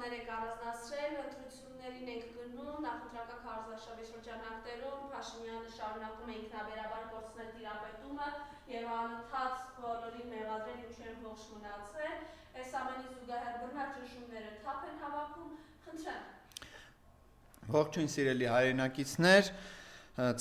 բաներ եք առանձնացրել, ընտրություններին ենք գնում, նախընտրական քարոզարշավի շրջանակներում Փաշինյանը շարունակում է ինքնաբերաբար կորցնել տիրապետումը եւ անընդհատ բոլորին մեղադրել ինչու են ողջ մնացել, այս ամենի զուգահեռ բռնաճնշումները թափ են հավաքում, խնդրեմ։ Ողջույն սիրելի հայրենակիցներ,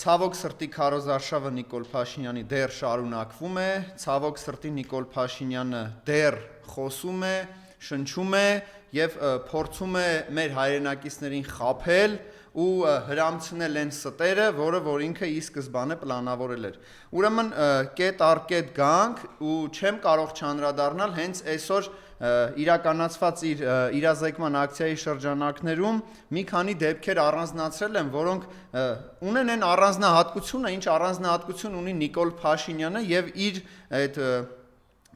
ցավոք սրտի քարոզարշավը Նիկոլ Փաշինյանի դեռ շարունակվում է, ցավոք սրտի Նիկոլ Փաշինյանը դեռ խոսում է, շնչում է եւ փորձում է մեր հայրենակիցներին խաբել ու հրամցնել այն ստերը, որ ինքը ի սկզբանե պլանավորել էր։ Ուրեմն կետ առ կետ գանք ու չեմ կարող չանդրադառնալ հենց այսօր իրականացված իր իրազեկման ակցիայի շրջանակներում մի քանի դեպքեր առանձնացրել եմ, որոնք ունեն այն առանձնահատկությունը, ինչ առանձնահատկություն ունի Նիկոլ Փաշինյանը եւ իր այդ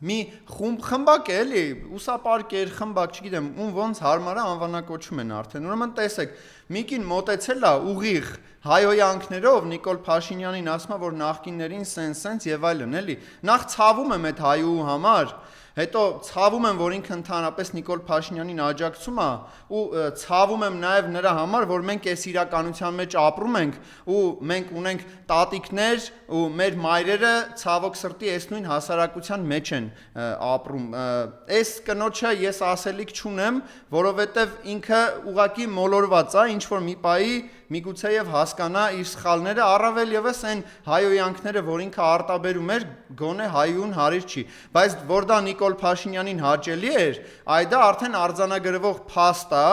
մի խմբակ է, էլի, ուսապարկեր, խմբակ, չգիտեմ, ոնց հարմար է անվանակոչում են արդեն։ Ուրեմն տեսեք, միկին մոտեցել է ուղիղ հայհոյանքներով Նիկոլ Փաշինյանին ասում է, որ նախկիններին սենց եւ այլն, էլի։ Նախ ցավում եմ այդ հայու համար, հետո ցավում եմ, որ ինքը ընդհանրապես Նիկոլ Փաշինյանին աջակցում է ու ցավում եմ նաև նրա համար, որ մենք այս իրականության մեջ ապրում ենք ու մենք ունենք տատիկներ ու մեր մայրերը ցավոք սրտի այս նույն հասարակության մեջ են ապրում։ Այս կնոջը ես ասելիք չունեմ, որովհետև ինքը ուղղակի մոլորված է, ինչ որ մի պահի միգուցե եւ հասկանա իր սխալները, առավել եւս այն հայոյանքները, որ ինքը արտաբերում էր, գոնե հայուն հարիր չի, բայց որ դա Նիկոլ Փաշինյանին հաճելի էր, այ դա արդեն արձանագրվող փաստ է,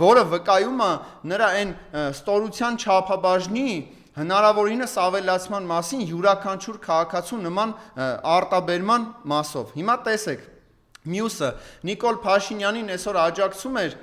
որը վկայում է նրա այն ստորության չափաբաժնի հնարավորինս ավելացման մասին յուրաքանչյուր քաղաքացու նման արտաբերման մասով։ Հիմա տեսեք, մյուսը Նիկոլ Փաշինյանին այսօր աջակցում էր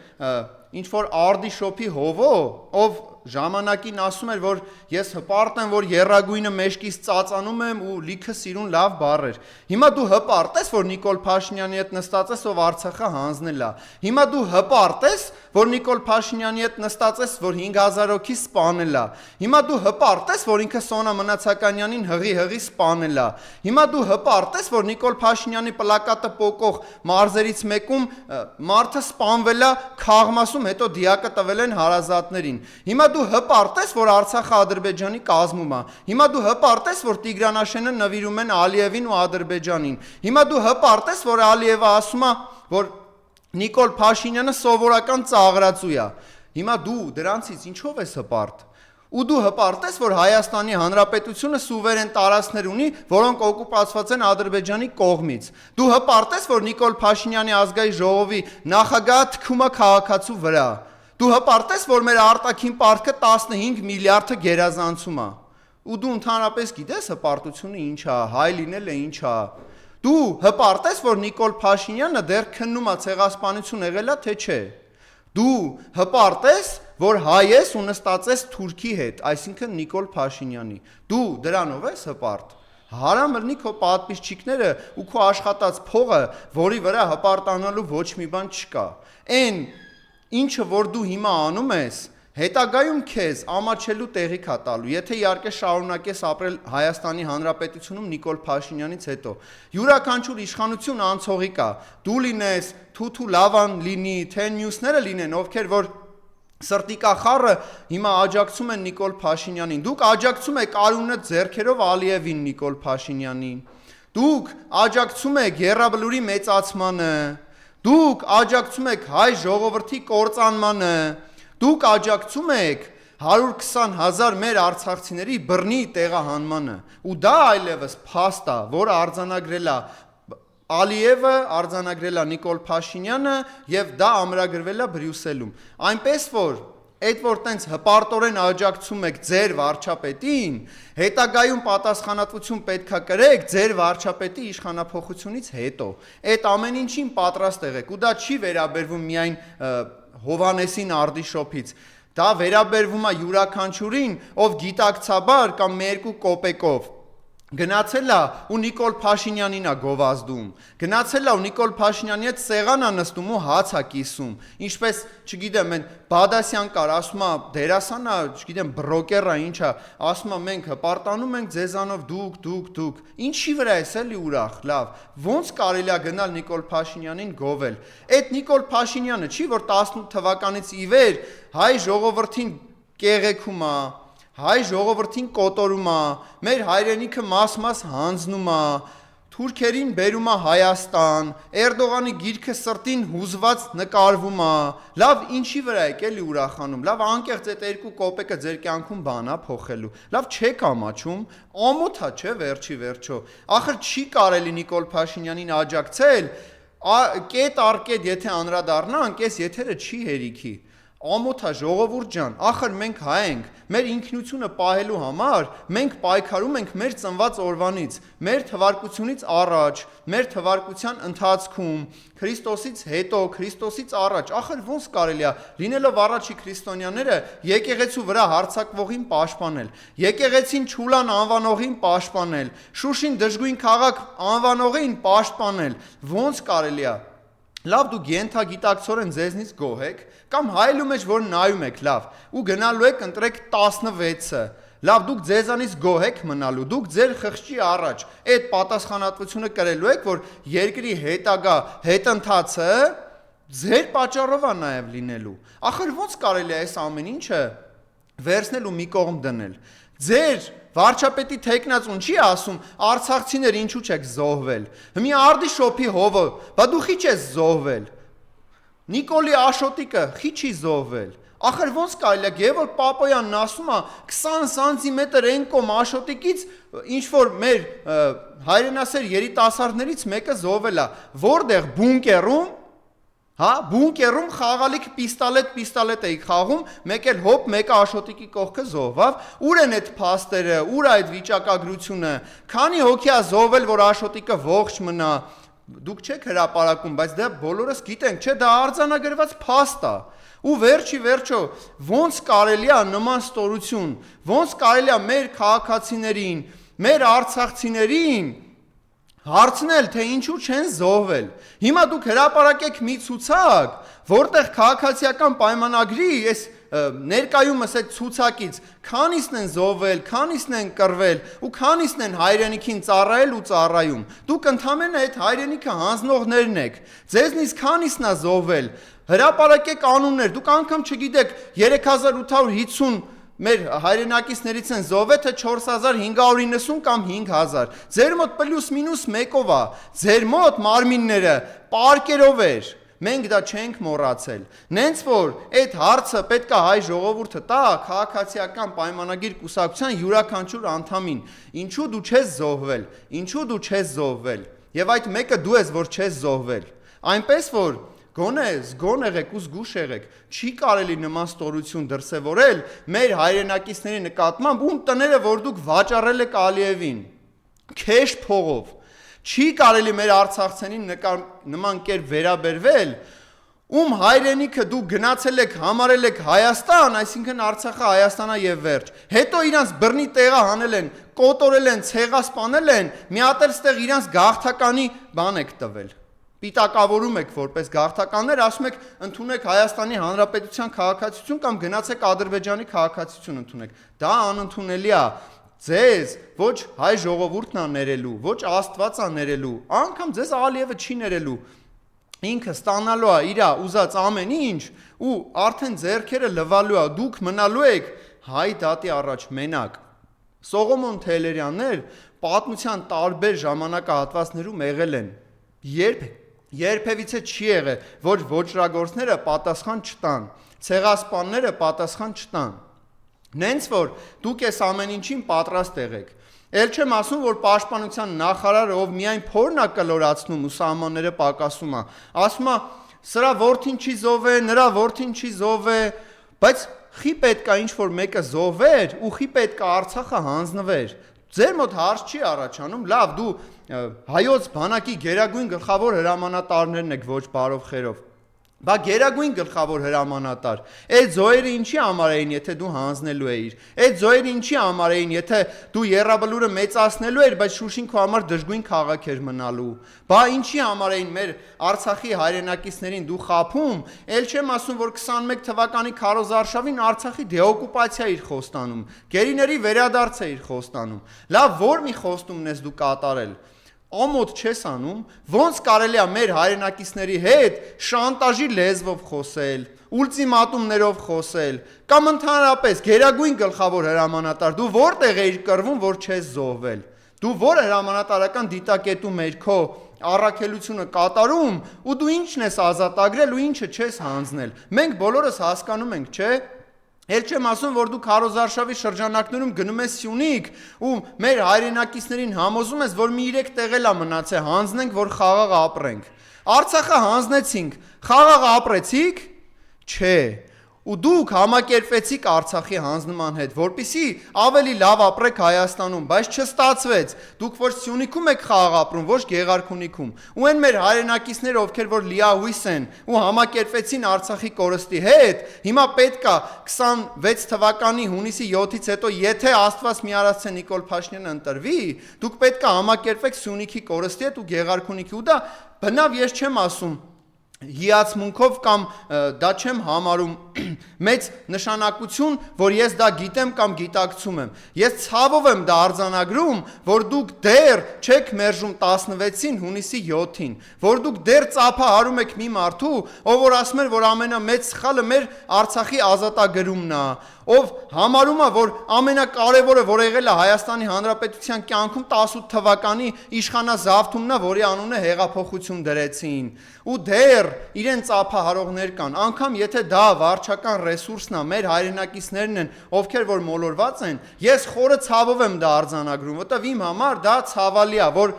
ինչ որ արդիշոփի հովո, ով ժամանակին ասում էր, որ ես հպարտ եմ, որ եռագույնը մեջքից ծածանում եմ ու լիքը սիրուն լավ բառեր։ Հիմա դու հպարտ ես, որ Նիկոլ Փաշինյանի հետ նստած ես, ով Արցախը հանձնել է։ Հիմա դու հպարտ ես, որ Նիկոլ Փաշինյանի հետ նստած ես, որ 5000 հոգի սպանել է։ Հիմա դու հպարտ ես, որ ինքը Սոնա Մնացականյանին հղի սպանել է։ Հիմա դու հպարտ ես, որ Նիկոլ Փաշինյանի պլակատը պոկող մարզերից մեկում մարդը սպանվել է Խաղմասում, հետո դիակը տվել են հարազատներին։ Հիմա դու հպարտ ես, որ Արցախը Ադրբեջանի կազմում է։ Հիմա դու հպարտ ես, որ Տիգրանաշենը նվիրում են Ալիևին ու Ադրբեջանին։ Հիմա դու հպարտ ես, որ Ալիևը ասում է, որ Նիկոլ Փաշինյանը սովորական ծաղրածու է։ Հիմա դու դրանցից ինչով ես հպարտ։ Ու դու հպարտ ես, որ Հայաստանի Հանրապետությունը սուվերեն տարածքներ ունի, որոնք օկուպացված են Ադրբեջանի կողմից։ Դու հպարտ ես, որ Նիկոլ Փաշինյանի ազգային ժողովի նախագահը թքում է քաղաքացու վրա։ Դու հպարտ ես, որ մեր արտաքին պարտքը 15 միլիարդը գերազանցում է։ Ու դու ընդհանրապես գիտես հպարտությունը ինչ է, հայ լինելը ինչ է։ Դու հպարտ ես, որ Նիկոլ Փաշինյանը դեռ քննում է ցեղասպանություն եղել է, թե չէ։ Դու հպարտ ես, որ հայ ես ու նստած ես թուրքի հետ, այսինքն Նիկոլ Փաշինյանի։ Դու դրանով ես հպարտ։ Հարամ լնի քո պատմիչիկները ու քո աշխատած փողը, որի վրա հպարտանալու ոչ մի բան չկա։ Այն ինչը որ դու հիմա անում ես, հետագայում քեզ ամաչելու տեղիք է տալու, եթե իհարկե շարունակես ապրել Հայաստանի Հանրապետությունում Նիկոլ Փաշինյանից հետո։ Յուրաքանչյուր իշխանություն անցողի կա։ Դու լինես, Թութու Լավան լինի, թե մյուսները լինեն, ովքեր որ սրտիկախառը հիմա աջակցում են Նիկոլ Փաշինյանին։ Դուք աջակցում եք արունը ձեռքերով Ալիևին Նիկոլ Փաշինյանին։ Դուք աջակցում եք եռաբլուրի մեծացմանը։ Դուք աջակցում եք հայ ժողովրդի կործանմանը։ Դուք աջակցում եք 120,000 մեր արցախցիների բռնի տեղահանմանը։ Ու դա այլևս փաստ է, որը արձանագրել է Ալիևը, արձանագրել է Նիկոլ Փաշինյանը եւ դա ամրագրվել է Բրյուսելում։ Այնպես որ այդ որ տենց հպարտորեն աջակցում եք ձեր վարչապետին, հետագայում պատասխանատվություն պետքա կրեք ձեր վարչապետի իշխանափոխությունից հետո։ Այդ ամեն ինչին պատրաստ եղեք ու դա չի վերաբերվում միայն Հովանեսին արդիշոփից։ Դա վերաբերվում է յուրաքանչյուրին, ով գիտակցաբար կամ մի երկու կոպեկով Գնացել է ու Նիկոլ Փաշինյանին է գովազդում, գնացել է ու Նիկոլ Փաշինյանի հետ սեղան է նստում ու հաց է կիսում, ինչպես, չգիտեմ, այն Բադասյան կար, ասում է դերասան է, չգիտեմ, բրոկեր է, ինչ է, ասում է մենք հպարտանում ենք ձեզանով դուք, ինչի վրա ես էլի ուրախ, լավ, ոնց կարելի է գնալ Նիկոլ Փաշինյանին գովել, այդ Նիկոլ Փաշինյանը չի, որ 18 թվականից ի վեր հայ ժողովրդին կեղեքում է, հայ ժողովրդին կոտորում է, մեր հայրենիքը մաս-մաս հանձնում է, թուրքերին բերում է Հայաստան, Էրդողանի գիրքը սրտին հուզված նկարվում է, լավ ինչի վրա եք էլի ուրախանում, լավ անկեղծ այդ 2 կոպեկը ձեր կյանքում բան է փոխելու, լավ չեք ամաչում, ամոթ է չէ վերջի վերջո, ախր չի կարելի Նիկոլ Փաշինյանին աջակցել, կետ առ կետ եթե անդրադառնանք, այս եթերը չի հերիքի, ամոթա ժողովուրդ ջան, ախր մենք հայ ենք, մեր ինքնությունը պահելու համար մենք պայքարում ենք մեր ծնված օրվանից, մեր թվարկությունից առաջ, մեր թվարկության ընթացքում, Քրիստոսից հետո, Քրիստոսից առաջ, ախր ոնց կարելի է լինելով առաջի քրիստոնյաները եկեղեցու վրա հարձակվողին պաշտպանել, եկեղեցին Չուլան անվանողին պաշտպանել, Շուշին դժգույն քաղաք անվանողին պաշտպանել, ոնց կարելի է Լավ դուք ենթագիտակցորեն ձեզնից գոհ եք, կամ հայելու մեջ որ նայում եք, լավ, ու գնալու եք ընտրեք 16-ը, լավ դուք ձեզանից գոհ եք մնալու, դուք ձեր խղճի առաջ այդ պատասխանատվությունը կրելու եք, որ երկրի հետագա հետընթացը ձեր պատճառով է նաև լինելու, ախր ոնց կարելի է այս ամեն ինչը վերցնել ու մի կողմ դնել, ձեր վարչապետի թեկնածուն չի ասում արցախցիներ ինչու չեք զոհվել, մի արդի շոփի հովը, բա դու խի չես զոհվել, Նիկոլի Աշոտիկը խի չի զոհվել, ախր ոնց կարելի է Գևորգ Պապոյանն ասում է 20 սանտիմետր են կոմ Աշոտիկից ինչ-որ մեր հայրենասեր երիտասարդներից մեկը զոհվել է, որտեղ բունկերում Հա, բունկերում խաղալիք պիստոլետ էի խաղում, մեկ էլ հոպ, մեկը Աշոտիկի կողքը զոհվավ, ուր են այդ փաստերը, ուր այդ վիճակագրությունը, քանի հոգի է զոհվել, որ Աշոտիկը ողջ մնա, դուք չեք հրապարակում, բայց դա բոլորս գիտենք, չէ, դա արձանագրված փաստ է, ու վերջի վերջո, ոնց կարելի է նման ստորություն, ոնց կարելի է մեր քաղաքացիներին, մեր արցախցիներին հարցնել, թե ինչու չեն զոհվել, հիմա դուք հրապարակեք մի ցուցակ, որտեղ քաղաքացիական պայմանագրի այս ներկայումս այդ ցուցակից քանիսն են զոհվել, քանիսն են կռվել ու քանիսն են հայրենիքին ծառայել ու ծառայում, դուք ընդամենը այդ հայրենիքը հանձնողներն եք, ձեզնից քանիսն է զոհվել, հրապարակեք անուններ, դուք անգամ չգիտեք 3850 մեր հայրենակիցներից են զոհվել թե 4590 կամ 5000, ձեր մոտ պլյուս մինուս մեկով է, ձեր մոտ մարմինները պարկերով էր, մենք դա չենք մոռացել, նենց որ այդ հարցը պետք է հայ ժողովուրդը տա քաղաքացիական պայմանագիր կուսակցության յուրաքանչյուր անդամին, ինչու դու չես զոհվել, ինչու դու չես զոհվել, եւ այդ մեկը դու ես, որ չես զոհվել, այնպես որ Գոնե զգոն եղեք ու զգուշ եղեք, չի կարելի նման ստորություն դրսևորել մեր հայրենակիցների նկատմամբ, ում տները, որ դուք վաճառել եք Ալիևին, քեշ փողով, չի կարելի մեր արցախցենին նման կերպ վերաբերվել, ում հայրենիքը դուք գնացել եք, համարել եք Հայաստան, այսինքն Արցախը Հայաստանա եւ վերջ, հետո իրանց բռնի տեղը հանել են, կոտորել են, ցեղասպանել են, մի հատ էլ ստեղ իրանց գաղթականի բան եք տվել Պիտակավորում եք որպես գաղթականներ, ասում եք ընդունեք Հայաստանի Հանրապետության քաղաքացիություն կամ գնացեք Ադրբեջանի քաղաքացիություն ընդունեք։ Դա անընդունելի է։ Ձեզ ոչ հայ ժողովուրդն է ներելու, ոչ Աստված է ներելու, անգամ ձեզ Ալիևը չի ներելու։ Ինքը ստանալու է իր ուզած ամեն ինչ ու արդեն ձեռքերը լվալու է, դուք մնալու եք հայ դատի առաջ մենակ։ Սողոմոն Թեհլերյաններ պատմության տարբեր ժամանակահատվածներում եղել են։ Երբևիցե չի եղել, որ ոճրագործները պատասխան չտան, ցեղասպանները պատասխան չտան։ Նենց որ դուք այս ամեն ինչին պատրաստ եղեք։ Էլ չեմ ասում, որ պաշտպանության նախարարը, ով միայն փորն է կլորացնում ու սահմանները պակասում է, ասում է, սրա որդին չի զոհվե, նրա որդին չի զոհվե, բայց խի պետք է ինչ-որ մեկը զոհվեր ու խի պետք է Արցախը հանձնվեր։ Ձեր մոտ հարց չի առաջանում, լավ, դու հայոց բանակի գերագույն գլխավոր հրամանատարներն եք ոչ բարով խերով, Բա գերագույն գլխավոր հրամանատար, այդ զոհերը ինչի համար էին, եթե դու հանձնելու էիր, այդ զոհերը ինչի համար էին, եթե դու եռաբլուրը մեծացնելու էիր, բայց Շուշին քո համար դժգույն քաղաք էր մնալու, բա ինչի համար էին մեր Արցախի հայրենակիցներին դու խաբում, ել չեմ ասում, որ 21 թվականի քարոզարշավին Արցախի դեօկուպացիա իր խոստանում, գերիների վերադարձ է իր խոստանում, լավ, որ մի խոստումն ես դու կատարել, Ամոթ չես անում, ոնց կարելի է մեր հայրենակիցների հետ շանտաժի լեզվով խոսել, ուլտիմատումներով խոսել, կամ ընդհանրապես գերագույն գլխավոր հրամանատար, դու որտեղ էիր կռվում, որ չես զոհվել, դու որ հրամանատարական դիտակետում էիր քո առաքելությունը կատարում, ու դու ինչն ես ազատագրել ու ինչը չես հանձնել, մենք բոլորս հասկանում ենք, չէ՞? Էլ չեմ ասում, որ դու քարոզարշավի շրջանակներում գնում ես Սյունիք ու մեր հայրենակիցներին համոզում ես, որ մի 3 տեղել է մնացել, հանձնենք, որ խաղաղ ապրենք։ Արցախը հանձնեցինք, խաղաղ ապրեցիք։ Չէ։ Ու դուք համակերպվեցիք Արցախի հանձնման հետ, որպեսզի ավելի լավ ապրեք Հայաստանում, բայց չստացվեց։ Դուք ոչ Սյունիքում եք խաղաղ ապրում, ոչ Գեղարքունիքում։ Ու այն մեր հայրենակիցները, ովքեր որ լիահույս են ու համակերպվեցին Արցախի կորստի հետ, հիմա պետք է 26 թվականի հունիսի 7-ից հետո, եթե Աստված մի արած է Նիկոլ Փաշինյանը ընտրվի, դուք պետք է համակերպվեք Սյունիքի կորստի հետ ու Գեղարքունիքի, ու դա բնավ ես չեմ ասում հիացմունքով կամ դա չեմ համարում մեծ նշանակություն, որ ես դա գիտեմ կամ գիտակցում եմ։ Ես ցավով եմ դա արձանագրում, որ դուք դեռ չեք մերժում 16-ին հունիսի 7-ին, որ դուք դեռ ծափահարում եք մի մարդու, ով որ ասում էր, որ ամենամեծ սխալը մեր Արցախի ազատագրումն է, ով համարում է, որ ամենակարևորը, որ եղել է Հայաստանի Հանրապետության կյանքում 18 թվականի իշխանազավթումն է, որի անունը հեղափոխություն դրեցին, ու դեռ իրեն ծափահարողներ կան, անգամ եթե դա վարչական ռեսուրսն է, մեր հայրենակիցներն են, ովքեր որ մոլորված են, ես խորը ցավով եմ դա արձանագրում, որտեղ իմ համար դա ցավալի է, որ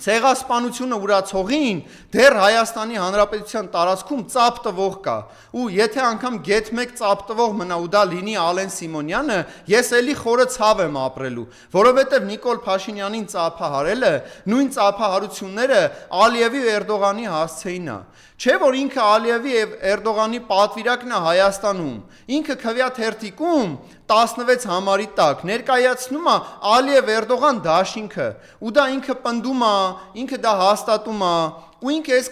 ցեղասպանությունը ուրացողին դեռ Հայաստանի Հանրապետության տարածքում ծափ տվող կա, ու եթե անգամ գեթ մեկ ծափ տվող մնա ու դա լինի Ալեն Սիմոնյանը, ես էլի խորը ցավ եմ ապրելու, որովհետև Նիկոլ Փաշինյանին ծափահարելը նույն ծափահարությունները Ալիևի ու Էրդողանի հասցեին է, չէ որ ինքը Ալիևի եւ Էրդողանի պատվիրակն է Հայաստանում, ինքը քվյաթերթիկում 16 համարի տակ ներկայացնում է Ալիև Էրդողան դաշինքը, ու դա ինքը պնդում է, ինքը դա հաստատում է, ու ինքը այս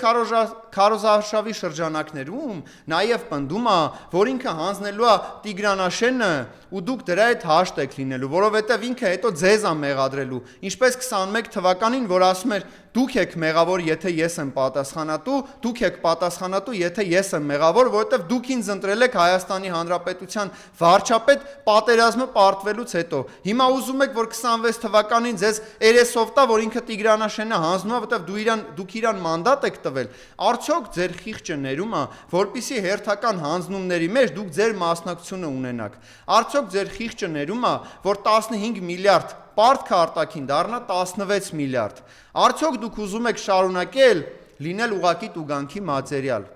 քարոզարշավի շրջանակներում նաև պնդում է, որ ինքը հանձնելու է Տիգրանաշենը ու դուք դրա հետ հաշտ եք լինելու, որովհետև ինքը հետո ձեզ է մեղադրելու, ինչպես 21 թվականին, որ ասում էր դուք եք մեղավոր, եթե ես եմ պատասխանատու, դուք եք պատասխանատու, եթե ես եմ մեղավոր, որովհետև դուք ինձ ընտրել եք Հայաստանի Հանրապետության վարչապետ պատերազմը պարտվելուց հետո։ Հիմա ուզում եք, որ 26 թվականին ձեզ երեսով տա, որ ինքը Տիգրանաշենը հանձնում է, որովհետև դուք իրան մանդատ եք տվել։ Արդյոք ձեր խիղճը ներում է, որպեսզի հերթական հանձնումների մեջ դուք ձեր մասնակցությունը ունենաք։ Արդյոք ձեր խիղճը ներում է, որ 15 միլիարդ պարտքը արտաքին դառնա 16 միլիարդ։ Արդյոք դուք ուզում եք շարունակել լինել ուղակի տուգանքի մատերիալ։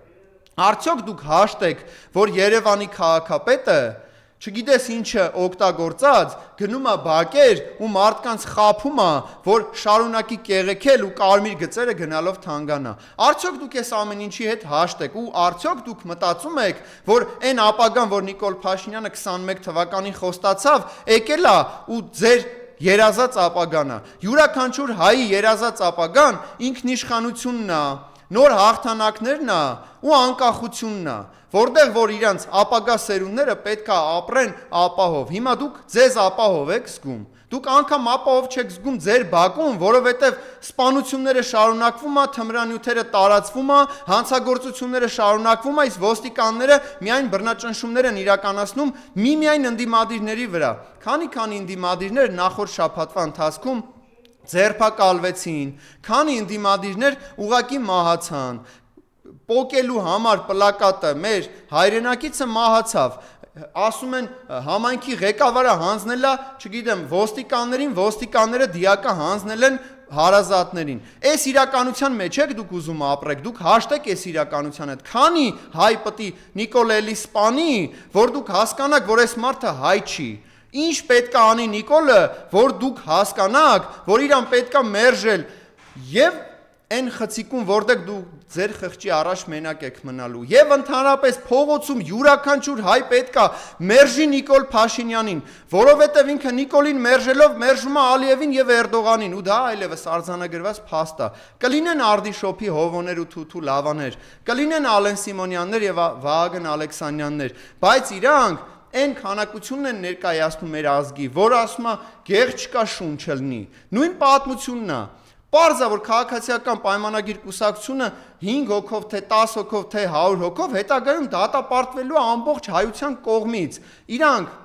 Արդյոք դուք հաշտ եք, որ Երևանի քաղաքապետը չգիտես ինչը օգտագործած գնում է բակեր ու մարդկանց խաբում է, որ շարունակի կեղեքել ու կարմիր գծերը գնալով թանկանա։ Արդյոք դուք այս ամեն ինչի հետ հաշտ եք ու արդյոք դուք մտածում եք, որ այն ապագան, որ Նիկոլ Փաշինյանը 21 թվականին խոստացավ, եկել է ու ձեր երազած ապագան է։ Յուրաքանչյուր հայի երազած ապագան ինքնիշխանությունն է, նոր հաղթանակներն է ու անկախությունն է, որտեղ որ իրանց ապագա սերունդները պետք է ապրեն ապահով։ Հիմա դուք ձեզ ապահով եք զգում։ Դուք անգամ ապահով չեք զգում ձեր բակում, որովհետև սպանությունները շարունակվում է, թմրանյութերը տարածվում է, հանցագործությունները շարունակվում է, իսկ ոստիկանները միայն բռնաճնշումներ են իրականացնում միմիայն ընդդիմադիրների վրա։ Քանի ընդդիմադիրներ նախորդ շաբաթվա ընթացքում ձերբակալվեցին, քանի ընդդիմադիրներ ուղակի մահացան, պոկելու համար պլակատը մեր հայրենակիցը մահացավ, ասում են համայնքի ղեկավարը հանձնել է, չգիտեմ, ոստիկաններին, ոստիկանները դիակը հանձնել են հարազատներին։ Այս իրականության մեջ եք դուք ուզում ապրեք, դուք հաշտեք այս իրականության հետ։ Քանի հայ պտի Նիկոլելի սպանի, որ դուք հասկանաք, որ այս մարդը հայ չի։ Ինչ պետք է անի Նիկոլը, որ դուք հասկանաք, որ իրան պետք է մերժել եւ Այն խցիկում, որտեղ դու ձեր խղճի առաջ մենակ եք մնալու, եւ ընդհանրապես փողոցում յուրաքանչյուր հայ պետքա մերժի Նիկոլ Փաշինյանին, որովհետեւ ինքը Նիկոլին մերժելով մերժում է Ալիևին եւ Էրդողանին, ու դա այլևս արձանագրված փաստ է։ Կլինեն Արդիշոփի Հովոներ ու Թութու Լավաներ, կլինեն Ալեն Սիմոնյաններ եւ Վահագն Ալեքսանյաններ, բայց իրանք այն քանակությունն են ներկայացնում մեր ազգի, որ ասում է գեղ չկա շունչ լինի։ Նույն պատմությունն է։ Պարզ է, որ քաղաքացիական պայմանագիր կուսակցությունը 5 հոգով, թե 10 հոգով, թե 100 հոգով հետագայում դատապարտվելու է ամբողջ հայության կողմից։ Իրանք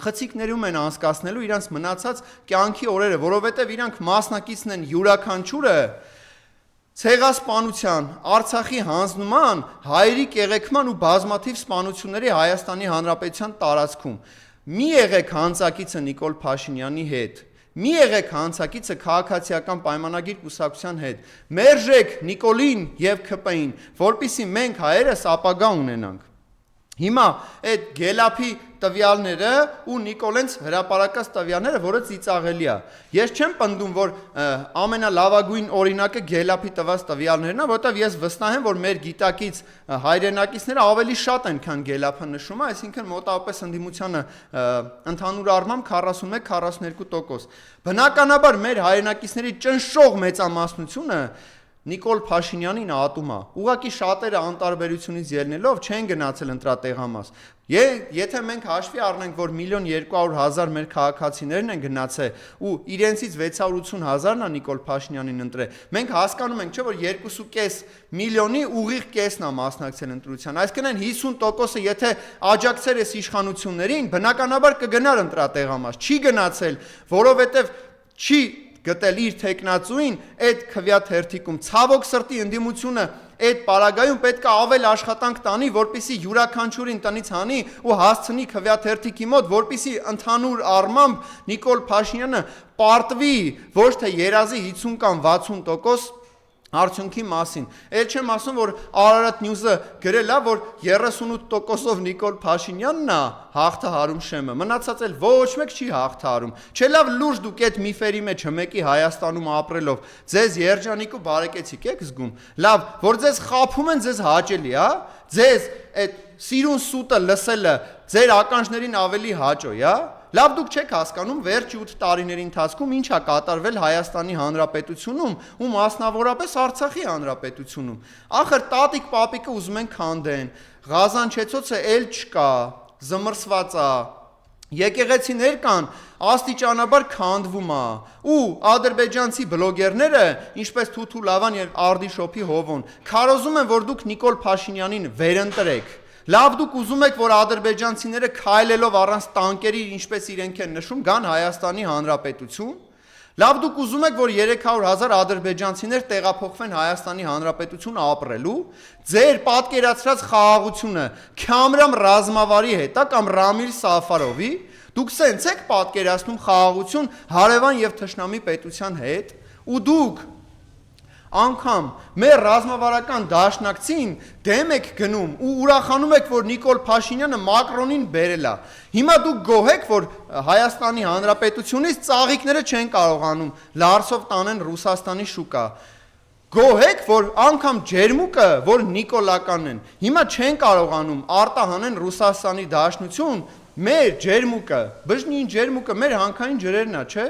խցիկներում են անցկացնելու իրանց մնացած կյանքի օրերը, որովհետև իրանք մասնակիցն են յուրաքանչյուրը ցեղասպանության, Արցախի հանձնման, հայերի կեղեքման ու բազմաթիվ սպանությունների Հայաստանի Հանրապետության տարածքում։ Մի եղեք հանցակիցը Նիկոլ Փաշինյանի հետ։ Մի եղեք հանցակիցը քաղաքացիական պայմանագիր կուսակցության հետ։ Մերժեք Նիկոլին եւ ՔՊ-ին, որպեսզի մենք հայերս ապագա ունենանք։ Հիմա այդ Գելափի տվյալները ու Նիկոլենց հրապարակած տվյալները, որը ծիծաղելի է։ Ես չեմ պնդում, որ ամենալավագույն օրինակը Գելափի տված տվյալներն է, որովհետև ես վստահ եմ, որ մեր գիտակից հայրենակիցները ավելի շատ են, քան Գելափը նշում է, այսինքն մոտավորապես ընդդիմությանը ընդհանուր առմամբ 41-42%։ Բնականաբար մեր հայրենակիցների ճնշող մեծամասնությունը Նիկոլ Փաշինյանին ատում է։ Ուղղակի շատերը անտարբերությունից ելնելով չեն գնացել ընտրատեղամաս։ Եթե մենք հաշվի առնենք, որ 1.2 միլիոն մեր քաղաքացիներն են գնացել ու իրենցից 680,000-ն է Նիկոլ Փաշինյանին ընտրել, մենք հասկանում ենք, չէ՞ որ 2.5 միլիոնի ուղիղ կեսն է մասնակցել ընտրության։ Այսինքն 50%-ը եթե աջակցեր էս իշխանություններին, բնականաբար կգնար ընտրատեղամաս։ Չի գնացել, որովհետև չի գտել իր տեխնացուին այդ քվյաթերթիկում։ Ցավոք սրտի ընդդիմությունը այդ պարագայում պետք է ավել աշխատանք տանի, որպեսզի յուրաքանչյուրին տնից հանի ու հասցնի քվյաթերթիկի մոտ, որպեսզի ընդհանուր առմամբ Նիկոլ Փաշինյանը պարտվի ոչ թե երազի 50 կամ 60% արդյունքի մասին։ Էլ չեմ ասում, որ Արարատ Նյուզը գրել է, որ 38%-ով Նիկոլ Փաշինյանն է հաղթահարում շեմը, մնացած էլ ոչ մեկ չի հաղթահարում։ Չէ՞ լավ լուրջ դուք այդ միֆերի մեջ մեկի Հայաստանում ապրելով ձեզ երջանիկ ու բարեկեցիկ եք զգում։ Լավ, որ ձեզ խաբում են, ձեզ հաճելի է, ձեզ այդ սիրուն սուտը լսելը ձեր ականջներին ավելի հաճո է։ Լավ դուք չեք հասկանում վերջ 8 տարիների ընթացքում ինչ է կատարվել Հայաստանի Հանրապետությունում ու մասնավորապես Արցախի Հանրապետությունում։ Ախր տատիկ պապիկը ուզում են քանդեն, Ղազանչեցոցը էլ չկա, զմռսված է, եկեղեցիներ կան, աստիճանաբար քանդվում է, ու ադրբեջանցի բլոգերները, ինչպես Թութու Լավան եւ Արդիշոփի Հովոն, քարոզում են, որ դուք Նիկոլ Փաշինյանին վերընտրեք։ Լավ դուք ուզում եք, որ ադրբեջանցիները քայլելով առանց տանկերի, ինչպես իրենք են նշում, գան Հայաստանի Հանրապետություն։ Լավ դուք ուզում եք, որ 300,000 ադրբեջանցիներ տեղափոխվեն Հայաստանի Հանրապետություն ապրելու։ Ձեր պատկերացրած խաղաղությունը Քամրամ Ռազմավարի հետ է կամ Ռամիլ Սաֆարովի։ Դուք սենց եք պատկերացնում խաղաղություն հարևան եւ թշնամի պետության հետ, ու դուք անգամ մեր ռազմավարական դաշնակցին դեմ եք գնում ու ուրախանում եք, որ Նիկոլ Փաշինյանը Մակրոնին բերել է։ Հիմա դուք գոհ եք, որ Հայաստանի Հանրապետությունից ծաղիկները չեն կարողանում լարսով տանեն Ռուսաստանի շուկա։ Գոհ եք, որ անգամ ջերմուկը, որ նիկոլականն են, հիմա չեն կարողանում արտահանեն Ռուսաստանի Դաշնություն, մեր ջերմուկը, բժնին ջերմուկը, մեր հանքային ջրերն է, չէ՞,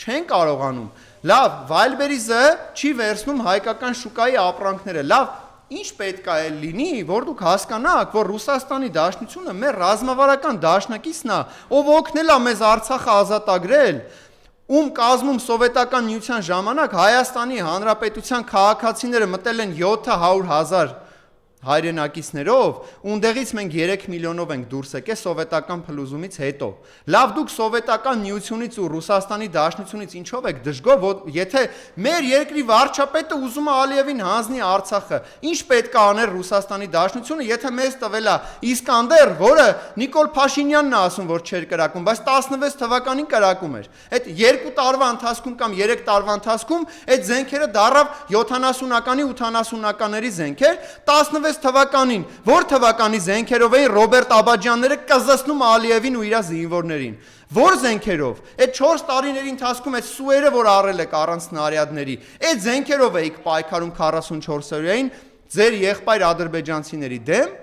չեն կարողանում։ Լավ, Վայլբերիզը չի վերցնում հայկական շուկայի ապրանքները։ Լավ, ինչ պետք է լինի, որ դուք հասկանաք, որ Ռուսաստանի Դաշնությունը մեր ռազմավարական դաշնակիցն է, ով օգնել է մեզ Արցախը ազատագրել, ում կազմում սովետական միության ժամանակ Հայաստանի Հանրապետության քաղաքացիները մտել են 700,000 հայրենակիցներով, ունդեղից մենք 3 միլիոնով ենք դուրս եկել սովետական փլուզումից հետո։ Լավ դուք սովետական միությունից ու Ռուսաստանի Դաշնությունից ինչով եք դժգոհ, եթե մեր երկրի վարչապետը ուզում է Ալիևին հանձնի Արցախը, ինչ պետք է աներ Ռուսաստանի Դաշնությունը, եթե մեզ տվել է Իսկանդեր, որը Նիկոլ Փաշինյանն է ասում, որ չէր կրակում, բայց 16 թվականին կրակում էր։ Այդ 2 տարվա ընթացքում կամ 3 տարվա ընթացքում այդ զենքերը դառավ 70-ականի 80-ականների զենքեր, 16 2016 թվականին որ թվականի զենքերով էին Ռոբերտ Աբաջյանները կզզնում Ալիևին ու իր զինվորներին։ Որ զենքերով։ Այդ 4 տարիների ընթացքում այդ սուերը որ առել եք առանց սնարյադների, այդ զենքերով էիք պայքարում 44-օրյային ձեր եղբայր ադրբեջանցիների դեմ։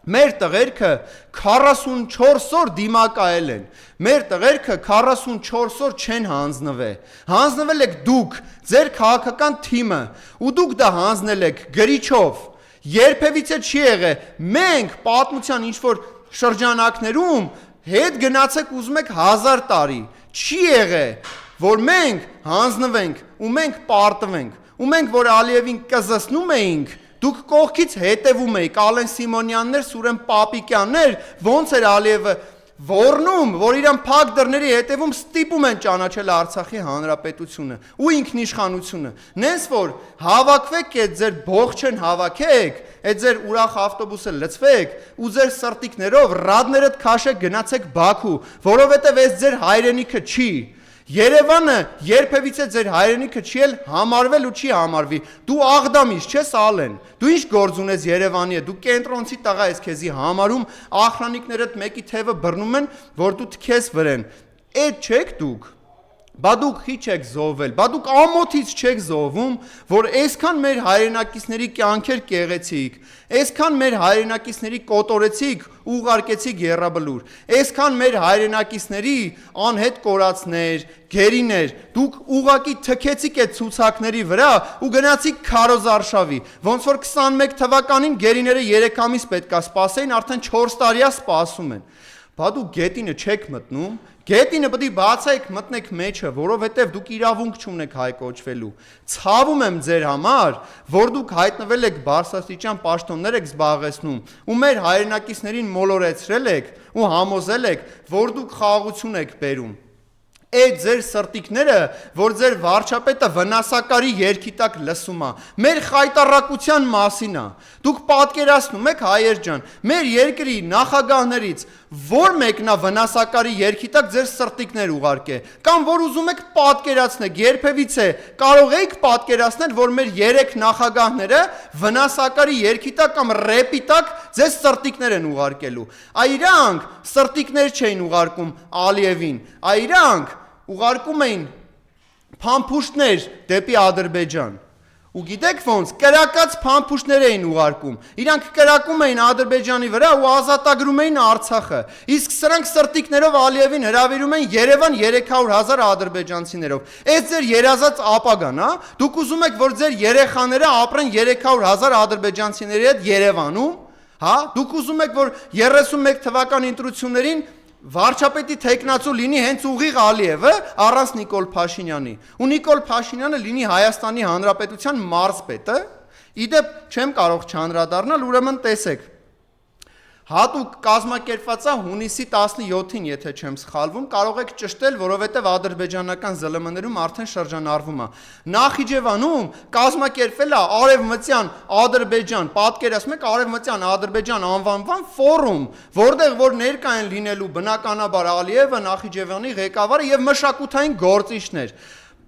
Մեր տղերքը 44 օր դիմակայել են։ Մեր տղերքը 44 օր չեն հանձնվել։ Հանձնվել եք դուք, ձեր քաղաքական թիմը, ու դուք դա հանձնել եք գրիչով։ Երբևիցե չի եղել։ Մենք պատմության ինչ որ շրջանակներում հետ գնացեք ուզում եք 1000 տարի։ Չի եղել, որ մենք հանձնվենք ու մենք պարտվենք։ Ու մենք որ Ալիևին կզզնում էինք, դուք կողքից հետևում էիք Ալեն Սիմոնյաններ, Սուրեն Պապիկյաններ, ոնց էր Ալիևը ոռնում, որ իրան փակ դռների հետևում ստիպում են ճանաչել Արցախի հանրապետությունը ու ինքնիշխանությունը։ Նենց որ հավաքվեք, այդ ձեր բողջեն հավաքեք, այդ ձեր ուրախ ավտոբուսը լցվեք ու ձեր սրտիկներով ռադներդ քաշեք գնացեք Բաքու, որովհետև այս ձեր հայրենիքը չի։ Երևանը երբևիցե ձեր հայրենիքը չի էլ համարվել ու չի համարվի։ Դու աղդամից չես Ալեն։ Դու ինչ գործ ունես Երևանի հետ։ Դու կենտրոնցի տղա ես քեզի համարում, ախրանիկներդ մեկի թևը բռնում են, որ դու թքես վրեն։ Այդ չեք դուք։ Բա դուք քիչ եք զոհվել, բա դուք ամոթից չեք զոհվում, որ այսքան մեր հայրենակիցների կյանքեր կեղեցիք, այսքան մեր հայրենակիցների կոտորեցիք, ուղարկեցիք եռաբլուր, այսքան մեր հայրենակիցների անհետ կորածներ, գերիներ, դուք ուղակի թքեցիք այդ ցուցակների վրա ու գնացիք Քարոզարշավի, ոնց որ 21 թվականին գերիները 3 ամիս պետքա սպասեին, արդեն 4 տարիա սպասում են։ Բա դուք գետինը չեք մտնում, գետինը պետք է բացայք մտնեք մեջը, որովհետև դուք իրավունք չունեք հայ կոչվելու։ Ցավում եմ ձեր համար, որ դուք հայտնվել եք բարձրաստիճան պաշտոններ եք զբաղեցնում ու մեր հայրենակիցներին մոլորեցրել եք ու համոզել եք, որ դուք խաղաղություն եք բերում։ Այդ ձեր սրտիկները, որ ձեր վարչապետը վնասակարի երգի տակ լսում է, մեր խայտառակության մասին է։ Դուք պատկերացնում եք հայեր ջան, մեր երկրի նախագահներից որ մեկն է վնասակարի երգի տակ ձեր սրտիկներ ուղարկե, կամ որ ուզում եք պատկերացնեք, երբևիցե կարող եք պատկերացնել, որ մեր 3 նախագահները վնասակարի երգի տակ կամ ռեպի տակ ձեր սրտիկներ են ուղարկելու։ Այրանք սրտիկներ չէին ուղարկում Ալիևին, այրանք ուղարկում էին փամփուշտներ դեպի Ադրբեջան։ Ու գիտեք ոնց, կրակած փամփուշտներ էին ուղարկում։ Իրանք կրակում էին Ադրբեջանի վրա ու ազատագրում էին Արցախը։ Իսկ սրանք սրտիկներով Ալիևին հրավիրում են Երևան 300,000 ադրբեջանցիներով։ Այս ձեր երազած ապագան, հա։ Դուք ուզում եք, որ ձեր երեխաները ապրեն 300,000 ադրբեջանցիների հետ Երևանում, հա։ Դուք ուզում եք, որ 31 թվականի ընտրություններին վարչապետի թեկնածու լինի հենց ուղիղ Ալիևը առանց Նիկոլ Փաշինյանի ու Նիկոլ Փաշինյանը լինի Հայաստանի Հանրապետության մարզպետը։ Իդեպ չեմ կարող չանդրադառնալ, ուրեմն տեսեք։ Հատուկ կազմակերպված է հունիսի 17-ին, եթե չեմ սխալվում, կարող եք ճշտել, որովհետև ադրբեջանական ԶԼՄ-ներում արդեն շրջանառվում է։ Նախիջևանում կազմակերպվել է Արևմտյան Ադրբեջան, պատկերացնում եք Արևմտյան Ադրբեջան անվանման ֆորում, որտեղ որ ներկա են լինելու բնականաբար Ալիևը, Նախիջևանի ղեկավարը եւ մշակութային գործիչներ։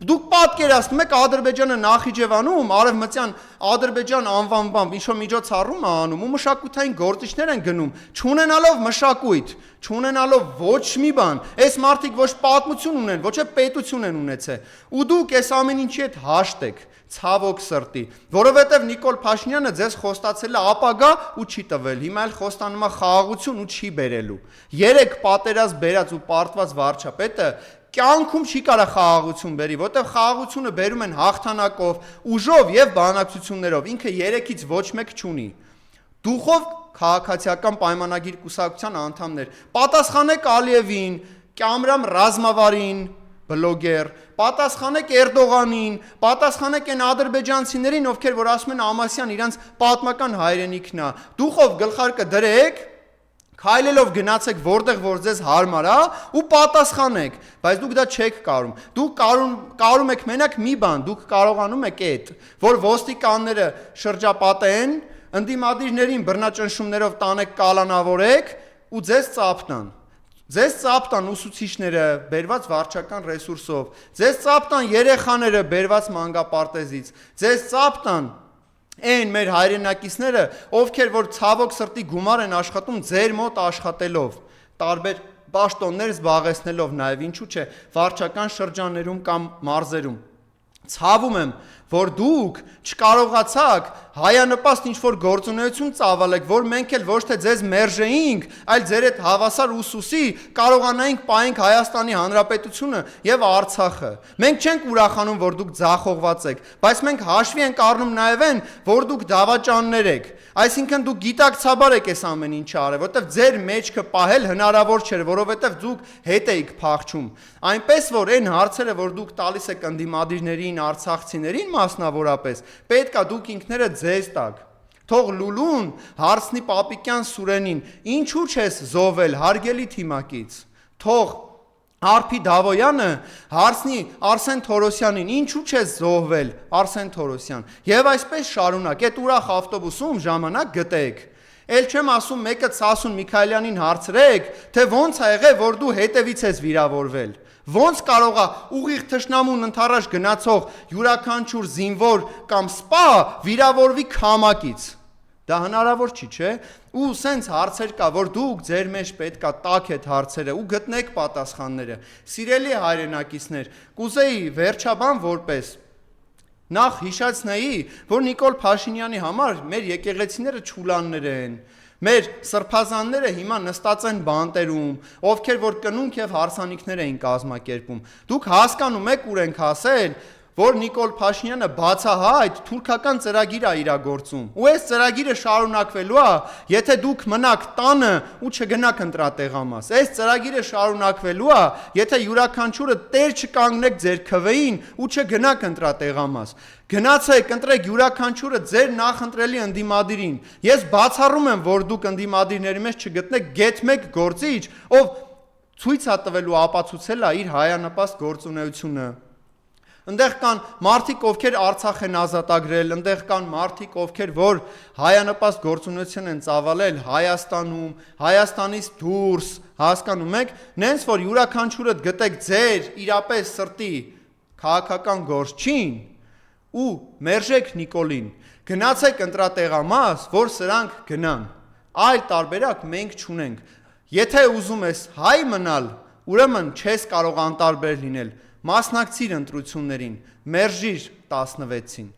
Դուք պատկերացնում եք Ադրբեջանը Նախիջևանում, Արևմտյան Ադրբեջան անվանբամբ ինչ-որ միջոցառում է անում ու մշակութային գործիչներ են գնում, չունենալով մշակույթ, չունենալով ոչ մի բան, այս մարդիկ ոչ պատմություն ունեն, ոչ է պետություն են ունեցել։ Ու դուք այս ամեն ինչի հետ հաշտ եք, ցավոք սրտի, որովհետև Նիկոլ Փաշինյանը ձեզ խոստացել է ապագա ու չի տվել, հիմա էլ խոստանում է խաղաղություն ու չի բերելու։ 3 պատերազմ բերած ու պարտված վարչապետը կյանքում չի կարա խաղաղություն բերի, որտեղ խաղաղությունը բերում են հաղթանակով, ուժով եւ բանակցություններով, ինքը 3-ից ոչ մեկ չունի։ Դուխով քաղաքացիական պայմանագիր կուսակցության անդամներ, պատասխանեք Ալիևին, Կամրամ Ռազմավարին, բլոգեր, պատասխանեք Էրդողանին, պատասխանեք այն ադրբեջանցիներին, ովքեր որ ասում են Ամասյան իրանց պատմական հայրենիքն է։ Դուխով գլխարկը դրեք, քայլելով գնացեք որտեղ որ ձեզ հարմար է ու պատասխանեք, բայց դուք դա չեք կարում։ Դուք կարում եք մենակ մի բան, դուք կարողանում եք այդ, որ ոստիկանները շրջապատեն, ընդդիմադիրներին բռնաճնշումներով տանեք կալանավորեք ու ձեզ ծափտան։ Ձեզ ծափտան ուսուցիչները բերված վարչական ռեսուրսով, ձեզ ծափտան երեխաները բերված մանկապարտեզից, ձեզ ծափտան Այն մեր հայրենակիցները, ովքեր որ ցավոք սրտի գումար են աշխատում ձեր մոտ աշխատելով, տարբեր պաշտոններ զբաղեցնելով, նաև ինչու՞ չէ, վարչական շրջաններում կամ մարզերում։ Ցավում եմ, որ դուք չկարողացաք հայանպաստ ինչ-որ գործունեություն ծավալեք, որ մենք էլ ոչ թե ձեզ մերժեինք, այլ ձեր այդ հավասար ուսուսի կարողանայինք պահենք Հայաստանի Հանրապետությունը եւ Արցախը։ Մենք չենք ուրախանում, որ դուք ձախողված եք, բայց մենք հաշվի ենք առնում նաեւ այն, որ դուք դավաճաններ եք։ Այսինքն դուք գիտակցաբար եք այս ամեն ինչը արել, որովհետև ձեր մեջքը պահել հնարավոր չէր, որովհետև դուք հետ էիք փախչում։ Այնպես որ այն հարցերը, որ դուք տալիս եք ընդդիմադիրներին, արցախցիներին մասնավորապես, պետք է դուք ինքներդ ձեզ տաք։ Թող Լուլուն հարցնի Պապիկյան Սուրենին, ինչու չես զոհվել հարգելի թիմակից։ Թող Արփի Դավոյանը հարցնի Արսեն Թորոսյանին, ինչու չես զոհվել Արսեն Թորոսյան։ Եվ այսպես շարունակ, այդ ուրախ ավտոբուսում ժամանակ գտեք։ Էլ չեմ ասում մեկը Սասուն Միքայելյանին հարցրեք, թե ոնց ա եղել, որ դու հետևից ես վիրավորվել։ Ոնց կարող է ուղիղ թշնամուն ընթառաջ գնացող յուրաքանչյուր զինվոր կամ սպա վիրավորվի քամակից։ Դա հնարավոր չի, չէ՞։ Ու սենց հարցեր կա, որ դուք ձեր մեջ պետք է տաք այդ հարցերը ու գտնեք պատասխանները։ Սիրելի հայրենակիցներ, կուզեի վերջաբան որպես նախ հիշեցնեի, որ Նիկոլ Փաշինյանի համար մեր եկեղեցիները չուլաններ են։ Մեր սրբազանները հիմա նստած են բանտերում, ովքեր որ կնունք եւ հարսանիքներ էին կազմակերպում։ Դուք հասկանում եք ուր ենք հասել, որ Նիկոլ Փաշինյանը բացահայտ թուրքական ծրագիր է իրագործում։ Ու այս ծրագիրը շարունակվելու է, եթե դուք մնաք տանը ու չգնաք ընտրատեղամաս։ Այս ծրագիրը շարունակվելու է, եթե յուրաքանչյուրը տեր չկանգնեք ձեր քվեին ու չգնաք ընտրատեղամաս։ Գնացեք, ընտրեք յուրաքանչյուրը ձեր նախընտրելի ընդդիմադիրին։ Ես բացառում եմ, որ դուք ընդդիմադիրների մեջ չգտնեք գեթ մեկ գործիչ, ով ցույց է տվելու ապացուցել է իր հայանպաստ գործունեությունը։ Ընդեղ կան մարդիկ, ովքեր Արցախ են ազատագրել, ընդեղ կան մարդիկ, ովքեր որ հայանպաստ գործունեություն են ծավալել Հայաստանում, Հայաստանից դուրս, հասկանում եք, նենց որ յուրաքանչյուրը գտեք ձեր իրապես սրտի քաղաքական գործչին ու մերժեք Նիկոլին, գնացեք ընտրատեղամաս, որ սրանք գնան։ Այլ տարբերակ մենք չունենք։ Եթե ուզում ես հայ մնալ, ուրեմն չես կարող անտարբեր լինել։ Մասնակցիր ընտրություններին, մերժիր 16-ին։